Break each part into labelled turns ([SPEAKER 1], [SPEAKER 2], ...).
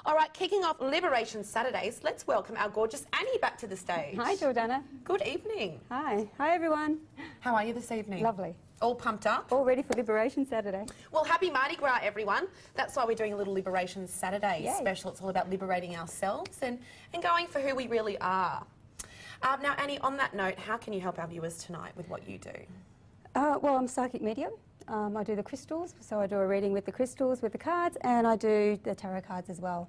[SPEAKER 1] All right, kicking off Liberation Saturdays, let's welcome our gorgeous Annie back to the stage.
[SPEAKER 2] Hi, Jordana.
[SPEAKER 1] Good evening.
[SPEAKER 2] Hi. Hi, everyone.
[SPEAKER 1] How are you this evening?
[SPEAKER 2] Lovely.
[SPEAKER 1] All pumped up?
[SPEAKER 2] All ready for Liberation Saturday.
[SPEAKER 1] Well, happy Mardi Gras, everyone. That's why we're doing a little Liberation Saturday
[SPEAKER 2] Yay.
[SPEAKER 1] special. It's all about liberating ourselves and going for who we really are. Now, Annie, on that note, how can you help our viewers tonight with what you do?
[SPEAKER 2] Well, I'm a psychic medium. I do the crystals, so I do a reading with the crystals, with the cards, and I do the tarot cards as well.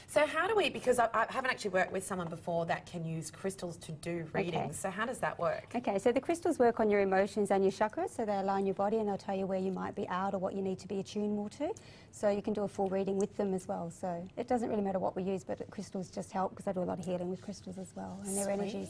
[SPEAKER 1] So how do we, because I haven't actually worked with someone before that can use crystals to do readings,
[SPEAKER 2] Okay.
[SPEAKER 1] So how does that work?
[SPEAKER 2] Okay, so the crystals work on your emotions and your chakras, so they align your body and they'll tell you where you might be out or what you need to be attuned more to. So you can do a full reading with them as well. So it doesn't really matter what we use, but crystals just help because I do a lot of healing with crystals as well and their energies.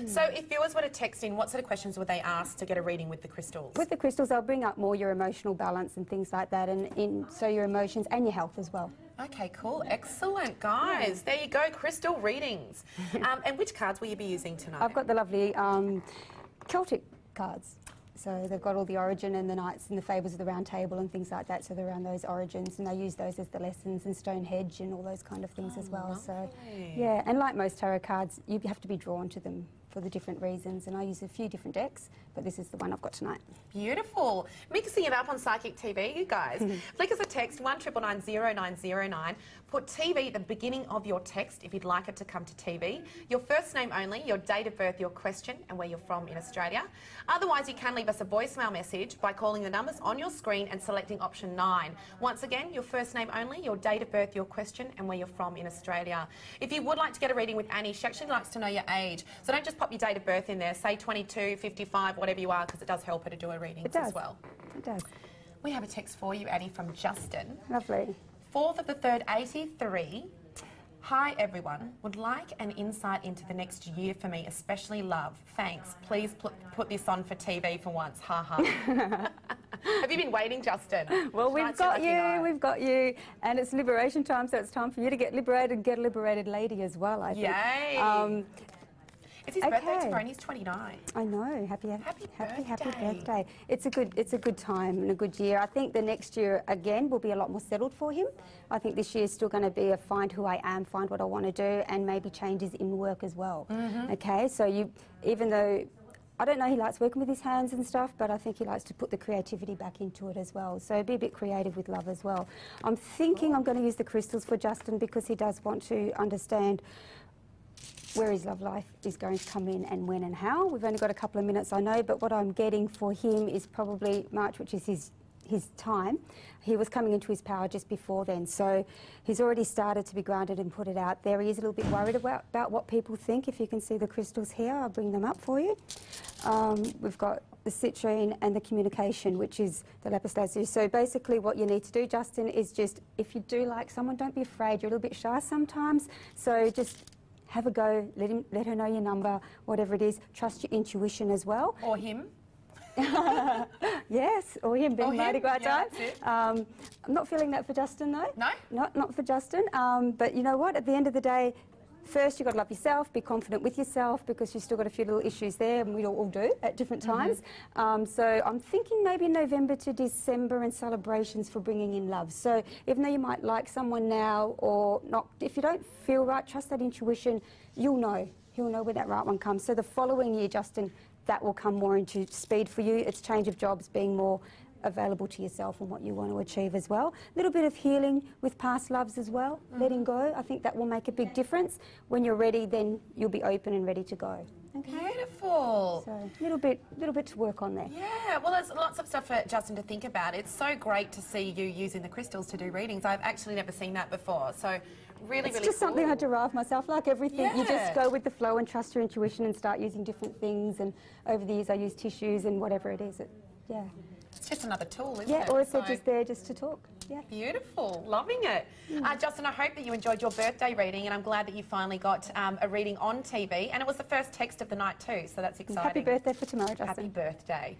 [SPEAKER 1] So if viewers were to text in, what sort of questions would they ask to get a reading with the crystals?
[SPEAKER 2] With the crystals, I'll bring up more your emotional balance and things like that, and so your emotions and your health as well.
[SPEAKER 1] Okay, cool. Excellent, guys. There you go, crystal readings. And which cards will you be using tonight?
[SPEAKER 2] I've got the lovely Celtic cards. So they've got all the origin and the knights and the fables of the round table and things like that, so they're around those origins, and they use those as the lessons and Stonehenge and all those kind of things as well.
[SPEAKER 1] Lovely.
[SPEAKER 2] So yeah, and like most tarot cards, you have to be drawn to them for the different reasons, and I use a few different decks, but this is the one I've got tonight.
[SPEAKER 1] Beautiful. Mixing it up on Psychic TV, you guys. Flick us a text, 19990909. Put TV at the beginning of your text if you'd like it to come to TV. Your first name only, your date of birth, your question, and where you're from in Australia. Otherwise, you can leave us a voicemail message by calling the numbers on your screen and selecting option 9. Once again, your first name only, your date of birth, your question, and where you're from in Australia. If you would like to get a reading with Annie, she actually likes to know your age. So don't just pop your date of birth in there, say 22, 55, whatever you are, because it does help her to do her readings as well.
[SPEAKER 2] It does.
[SPEAKER 1] We have a text for you, Annie, from Justin.
[SPEAKER 2] Lovely.
[SPEAKER 1] 4th of the 3rd, 83. Hi, everyone. Would like an insight into the next year for me, especially love. Thanks. Please put this on for TV for once. Ha ha. Have you been waiting, Justin?
[SPEAKER 2] Well, we've got you, and it's liberation time, so it's time for you to get liberated and get a liberated lady as well, I think.
[SPEAKER 1] Yay! It's his birthday tomorrow and he's 29.
[SPEAKER 2] I know. Happy
[SPEAKER 1] birthday.
[SPEAKER 2] birthday. It's a good time and a good year. I think the next year again will be a lot more settled for him. I think this year is still going to be a find who I am, find what I want to do, and maybe changes in work as well. Okay, so even though I don't know, he likes working with his hands and stuff, but I think he likes to put the creativity back into it as well. So be a bit creative with love as well. I'm thinking I'm going to use the crystals for Justin because he does want to understand where his love life is going to come in and when and how. We've only got a couple of minutes, I know, but what I'm getting for him is probably March, which is his time. He was coming into his power just before then, so he's already started to be grounded and put it out there. He is a little bit worried about what people think. If you can see the crystals here, I'll bring them up for you. We've got the citrine and the communication, which is the lapis lazuli. So basically what you need to do, Justin, is just, if you do like someone, don't be afraid. You're a little bit shy sometimes, so just have a go, let her know your number, whatever it is. Trust your intuition as well.
[SPEAKER 1] Or him.
[SPEAKER 2] Yes, or him being Mardi Gras time.
[SPEAKER 1] I'm
[SPEAKER 2] not feeling that for Justin though.
[SPEAKER 1] No?
[SPEAKER 2] Not for Justin. But you know what, at the end of the day, first you've got to love yourself, be confident with yourself, because you've still got a few little issues there, and we all do at different times. So I'm thinking maybe November to December and celebrations for bringing in love. So even though you might like someone now or not, if you don't feel right, trust that intuition, you'll know. He'll know when that right one comes. So the following year, Justin, that will come more into speed for you. It's change of jobs, being more available to yourself and what you want to achieve as well. A little bit of healing with past loves as well, letting go. I think that will make a big difference. When you're ready, then you'll be open and ready to go. Okay.
[SPEAKER 1] Beautiful.
[SPEAKER 2] So a little bit to work on there.
[SPEAKER 1] Yeah, well, there's lots of stuff for Justin to think about. It's so great to see you using the crystals to do readings. I've actually never seen that before, so really,
[SPEAKER 2] it's just
[SPEAKER 1] cool.
[SPEAKER 2] something I derive myself, like everything.
[SPEAKER 1] Yeah.
[SPEAKER 2] You just go with the flow and trust your intuition and start using different things. And over the years, I use tissues and whatever it is. Yeah.
[SPEAKER 1] It's just another tool, isn't it?
[SPEAKER 2] Yeah, or if they're just there just to talk. Yeah.
[SPEAKER 1] Beautiful. Loving it. Justin, I hope that you enjoyed your birthday reading, and I'm glad that you finally got a reading on TV. And it was the first text of the night too, so that's exciting.
[SPEAKER 2] Happy birthday for tomorrow, Justin.
[SPEAKER 1] Happy birthday.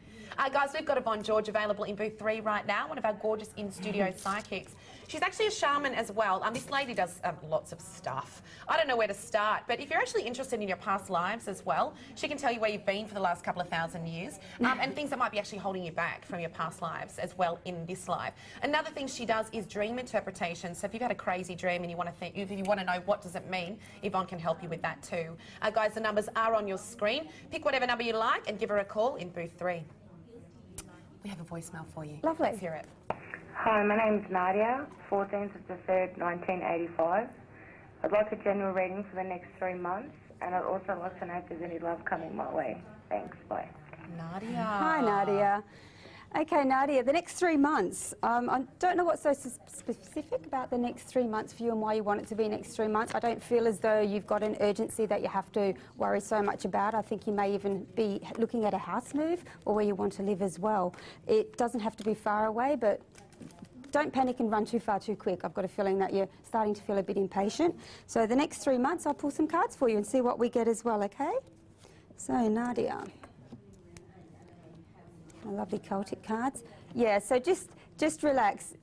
[SPEAKER 1] Guys, we've got Yvonne George available in booth 3 right now, one of our gorgeous in-studio psychics. She's actually a shaman as well. This lady does lots of stuff. I don't know where to start, but if you're actually interested in your past lives as well, she can tell you where you've been for the last couple of thousand years, and things that might be actually holding you back from your past lives as well in this life. Another thing she does is dream interpretation. So if you've had a crazy dream and you want to think, if you want to know what does it mean, Yvonne can help you with that too. Guys, the numbers are on your screen. Pick whatever number you like and give her a call in booth 3. We have a voicemail for you.
[SPEAKER 2] Lovely.
[SPEAKER 1] Let's hear it.
[SPEAKER 3] Hi, my name's Nadia, 14th of the 3rd, 1985. I'd like a general reading for the next 3 months, and I'd also like to know if there's any love coming my way. Thanks, bye.
[SPEAKER 1] Nadia.
[SPEAKER 2] Hi, Nadia. Okay, Nadia, the next 3 months. I don't know what's so specific about the next 3 months for you and why you want it to be next 3 months. I don't feel as though you've got an urgency that you have to worry so much about. I think you may even be looking at a house move or where you want to live as well. It doesn't have to be far away, but don't panic and run too far too quick. I've got a feeling that you're starting to feel a bit impatient. So the next 3 months, I'll pull some cards for you and see what we get as well, okay? So, Nadia. Lovely Celtic cards. Yeah, so just relax.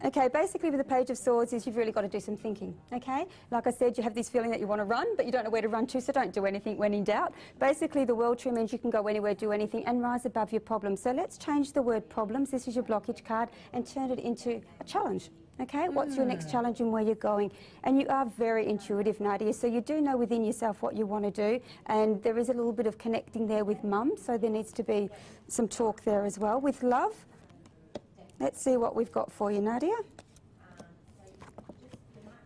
[SPEAKER 2] Okay, basically with the Page of Swords is you've really got to do some thinking, okay? Like I said, you have this feeling that you want to run, but you don't know where to run to, so don't do anything when in doubt. Basically, the World Tree means you can go anywhere, do anything, and rise above your problems. So let's change the word problems, this is your blockage card, and turn it into a challenge. Okay, what's your next challenge and where you're going? And you are very intuitive, Nadia, so you do know within yourself what you want to do, and there is a little bit of connecting there with Mum, so there needs to be some talk there as well. With love, let's see what we've got for you, Nadia.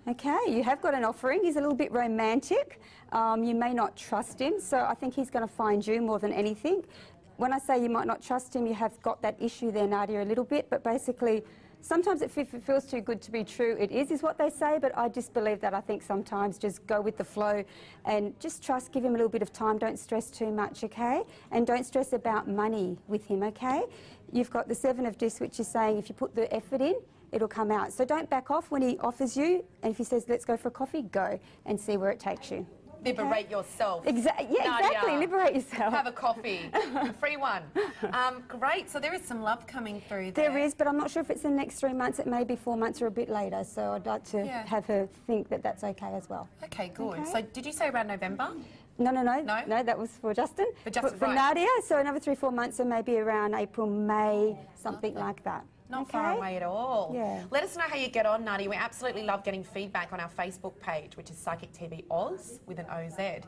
[SPEAKER 2] Okay, you have got an offering. He's a little bit romantic. You may not trust him, so I think he's going to find you more than anything. When I say you might not trust him, you have got that issue there, Nadia, a little bit, but basically sometimes if it feels too good to be true, it is what they say, but I just believe that I think sometimes just go with the flow and just trust, give him a little bit of time, don't stress too much, okay? And don't stress about money with him, okay? You've got the 7 of Discs, which is saying if you put the effort in, it'll come out. So don't back off when he offers you, and if he says, let's go for a coffee, go and see where it takes you.
[SPEAKER 1] Liberate yourself.
[SPEAKER 2] Yeah,
[SPEAKER 1] Nadia,
[SPEAKER 2] exactly. Liberate yourself.
[SPEAKER 1] Have a coffee. A free one. Great. So there is some love coming through there.
[SPEAKER 2] There is, but I'm not sure if it's in the next 3 months. It may be 4 months or a bit later. So I'd like to have her think that that's okay as well.
[SPEAKER 1] Okay, good.
[SPEAKER 2] Okay.
[SPEAKER 1] So did you say around November?
[SPEAKER 2] No, that was for Justin.
[SPEAKER 1] For Justin,
[SPEAKER 2] for Nadia, so another 3 or 4 months, so maybe around April, May, something like that.
[SPEAKER 1] Not far away at all.
[SPEAKER 2] Yeah.
[SPEAKER 1] Let us know how you get on, Nadia. We absolutely love getting feedback on our Facebook page, which is Psychic TV Oz with an OZ.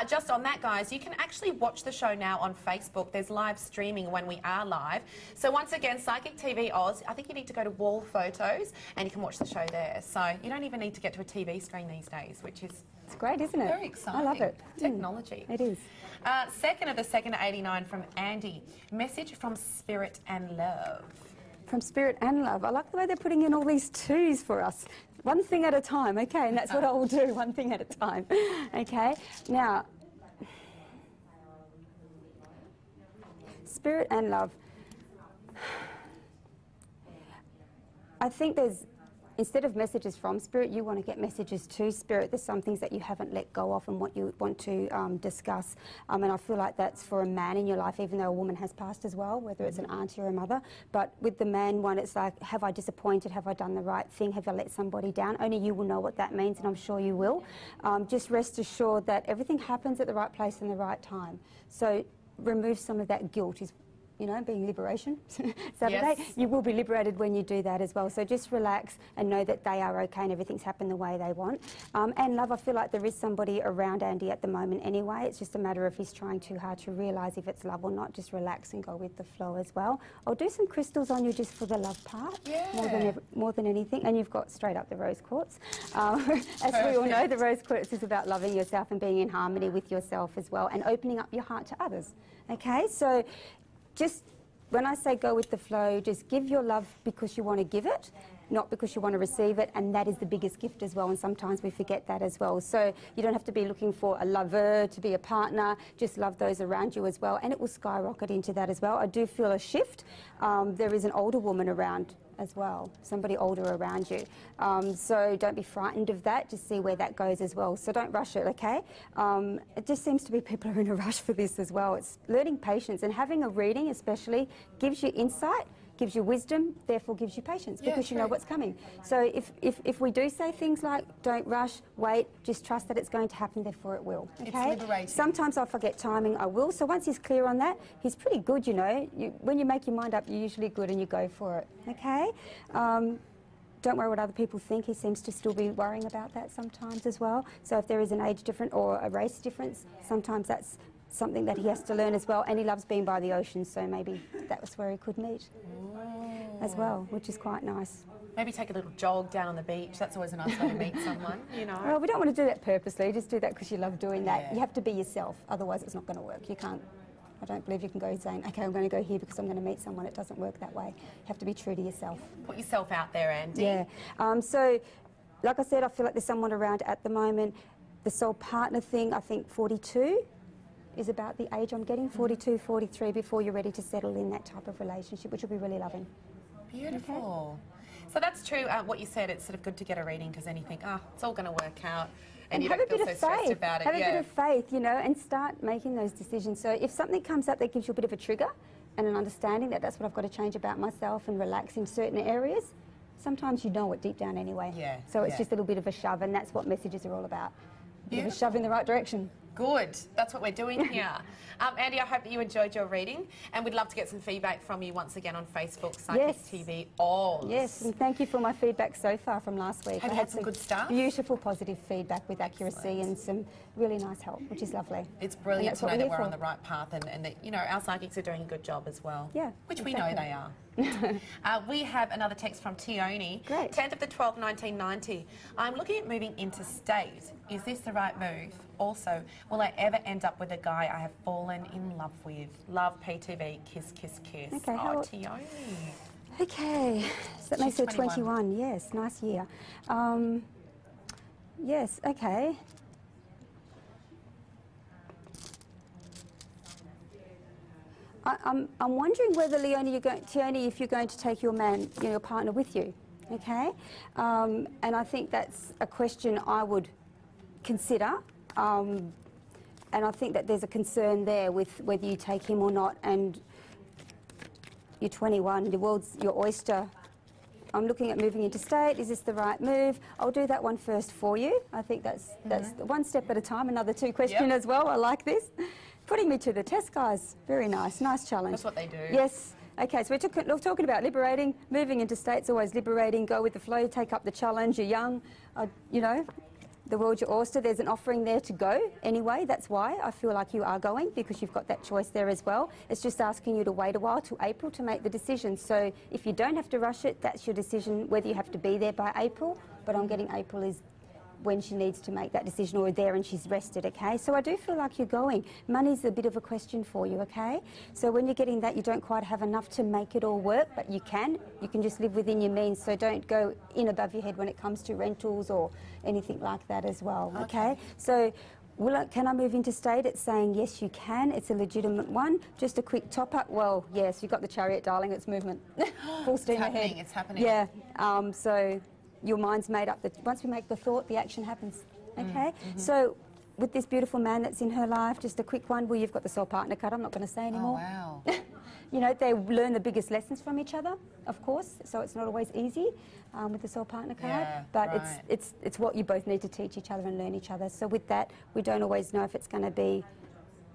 [SPEAKER 1] Just on that, guys, you can actually watch the show now on Facebook. There's live streaming when we are live. So once again, Psychic TV Oz, I think you need to go to wall photos and you can watch the show there. So you don't even need to get to a TV screen these days, which is...
[SPEAKER 2] It's great, isn't it?
[SPEAKER 1] Very exciting.
[SPEAKER 2] I love it.
[SPEAKER 1] Technology.
[SPEAKER 2] It is.
[SPEAKER 1] 2nd of the 2nd, 89 from Andy. Message from Spirit and Love.
[SPEAKER 2] From Spirit and Love. I like the way they're putting in all these 2s for us. One thing at a time, okay? And that's what I will do, one thing at a time. Okay? Now, Spirit and Love. I think there's, instead of messages from Spirit, you want to get messages to Spirit. There's some things that you haven't let go of and what you want to discuss. And I feel like that's for a man in your life, even though a woman has passed as well, whether it's an auntie or a mother. But with the man one, it's like, have I disappointed? Have I done the right thing? Have I let somebody down? Only you will know what that means, and I'm sure you will. Just rest assured that everything happens at the right place and the right time. So remove some of that guilt is, you know, being liberation Saturday.
[SPEAKER 1] Yes.
[SPEAKER 2] You will be liberated when you do that as well. So just relax and know that they are okay and everything's happened the way they want. And Love, I feel like there is somebody around Andy at the moment anyway. It's just a matter of he's trying too hard to realise if it's love or not. Just relax and go with the flow as well. I'll do some crystals on you just for the love part, more than anything. And you've got straight up the rose quartz. As we all know, the rose quartz is about loving yourself and being in harmony with yourself as well and opening up your heart to others. Okay, so just when I say go with the flow, just give your love because you want to give it, not because you want to receive it, and that is the biggest gift as well, and sometimes we forget that as well. So you don't have to be looking for a lover, to be a partner, just love those around you as well, and it will skyrocket into that as well. I do feel a shift. There is an older woman around as well, somebody older around you. So don't be frightened of that, just see where that goes as well. So don't rush it, okay? It just seems to be people are in a rush for this as well. It's learning patience, and having a reading especially gives you insight gives you wisdom, therefore gives you patience, because you know what's coming. So if we do say things like, don't rush, wait, just trust that it's going to happen, therefore it will. Okay?
[SPEAKER 1] It's liberating.
[SPEAKER 2] Sometimes I forget timing, I will. So once he's clear on that, he's pretty good, you know. When you make your mind up, you're usually good and you go for it. Okay? Don't worry what other people think. He seems to still be worrying about that sometimes as well. So if there is an age difference or a race difference, sometimes that's something that he has to learn as well. And he loves being by the ocean, so maybe that was where he could meet as well, which is quite nice.
[SPEAKER 1] Maybe take a little jog down on the beach. That's always a nice way to meet someone, you know.
[SPEAKER 2] Well, we don't want to do that purposely. Just do that because you love doing that. You have to be yourself. Otherwise, it's not going to work. You can't. I don't believe you can go saying, okay, I'm going to go here because I'm going to meet someone. It doesn't work that way. You have to be true to yourself.
[SPEAKER 1] Put yourself out there, Andy.
[SPEAKER 2] Yeah. So, like I said, I feel like there's someone around at the moment. The soul partner thing, I think 42 is about the age I'm getting, 42, 43, before you're ready to settle in that type of relationship, which will be really loving.
[SPEAKER 1] Beautiful. Okay. So that's true, what you said. It's sort of good to get a reading because then you think, oh, it's all going to work out. And you don't feel so stressed about it.
[SPEAKER 2] Have a bit of faith, you know, and start making those decisions. So if something comes up that gives you a bit of a trigger and an understanding that that's what I've got to change about myself and relax in certain areas, sometimes you know it deep down anyway. So it's just a little bit of a shove, and that's what messages are all about. A bit of a shove in the right direction.
[SPEAKER 1] Good. That's what we're doing here. Andy, I hope that you enjoyed your reading, and we'd love to get some feedback from you once again on Facebook, Psychic TV Oz.
[SPEAKER 2] Yes, and thank you for my feedback so far from last week.
[SPEAKER 1] Have you had some good stuff?
[SPEAKER 2] Beautiful, positive feedback with accuracy and some really nice help, which is lovely.
[SPEAKER 1] It's brilliant to know that we're on the right path and that, you know, our psychics are doing a good job as well.
[SPEAKER 2] Yeah.
[SPEAKER 1] Which we know they are. We have another text from Tioni.
[SPEAKER 2] Great.
[SPEAKER 1] 10th of the 12th, 1990. I'm looking at moving interstate. Is this the right move? Also, will I ever end up with a guy I have fallen in love with? Love PTV, kiss, kiss, kiss.
[SPEAKER 2] Okay,
[SPEAKER 1] oh, Tioni.
[SPEAKER 2] Okay, so that makes her 21. Yes, nice year. Yes, okay. I'm wondering whether, Tioni, if you're going to take your man, your partner with you, okay? And I think that's a question I would consider. And I think that there's a concern there with whether you take him or not. And you're 21, the world's your oyster. I'm looking at moving interstate. Is this the right move? I'll do that one first for you. I think that's one step at a time. Another two question as well. I like this. Putting me to the test, guys. Very nice. Nice challenge.
[SPEAKER 1] That's what they do.
[SPEAKER 2] Yes. Okay, so we're talking about liberating. Moving interstate's always liberating. Go with the flow. Take up the challenge. You're young. You know, the world's your oyster. There's an offering there to go anyway. That's why I feel like you are going, because you've got that choice there as well. It's just asking you to wait a while till April to make the decision. So if you don't have to rush it, that's your decision, whether you have to be there by April. But I'm getting April is when she needs to make that decision, or there and she's rested, okay? So I do feel like you're going. Money's a bit of a question for you, okay? So when you're getting that, you don't quite have enough to make it all work, but you can. You can just live within your means, so don't go in above your head when it comes to rentals or anything like that as well, okay? So can I move interstate? It's saying yes, you can. It's a legitimate one. Just a quick top up. Well, yes, you've got the chariot, darling. It's movement. Full steam ahead.
[SPEAKER 1] It's happening.
[SPEAKER 2] Yeah. So your mind's made up. Once we make the thought, the action happens. Okay? So with this beautiful man that's in her life, just a quick one. Well, you've got the soul partner card. I'm not going to say anymore.
[SPEAKER 1] Oh, wow.
[SPEAKER 2] You know, they learn the biggest lessons from each other, of course. So it's not always easy with the soul partner card.
[SPEAKER 1] Yeah,
[SPEAKER 2] but it's what you both need to teach each other and learn each other. So with that, we don't always know if it's going to be,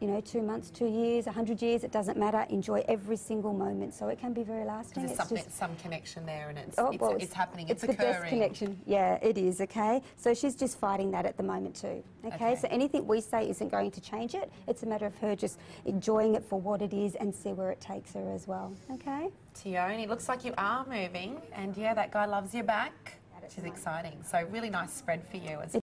[SPEAKER 2] 2 months, 2 years, 100 years, it doesn't matter. Enjoy every single moment. So it can be very lasting.
[SPEAKER 1] There's some connection there, and it's happening,
[SPEAKER 2] it's
[SPEAKER 1] occurring.
[SPEAKER 2] The best connection. Yeah, it is, okay? So she's just fighting that at the moment too, okay? So anything we say isn't going to change it. It's a matter of her just enjoying it for what it is and see where it takes her as well, okay?
[SPEAKER 1] Tioni, looks like you are moving, and yeah, that guy loves you back, which is exciting. So really nice spread for you as well.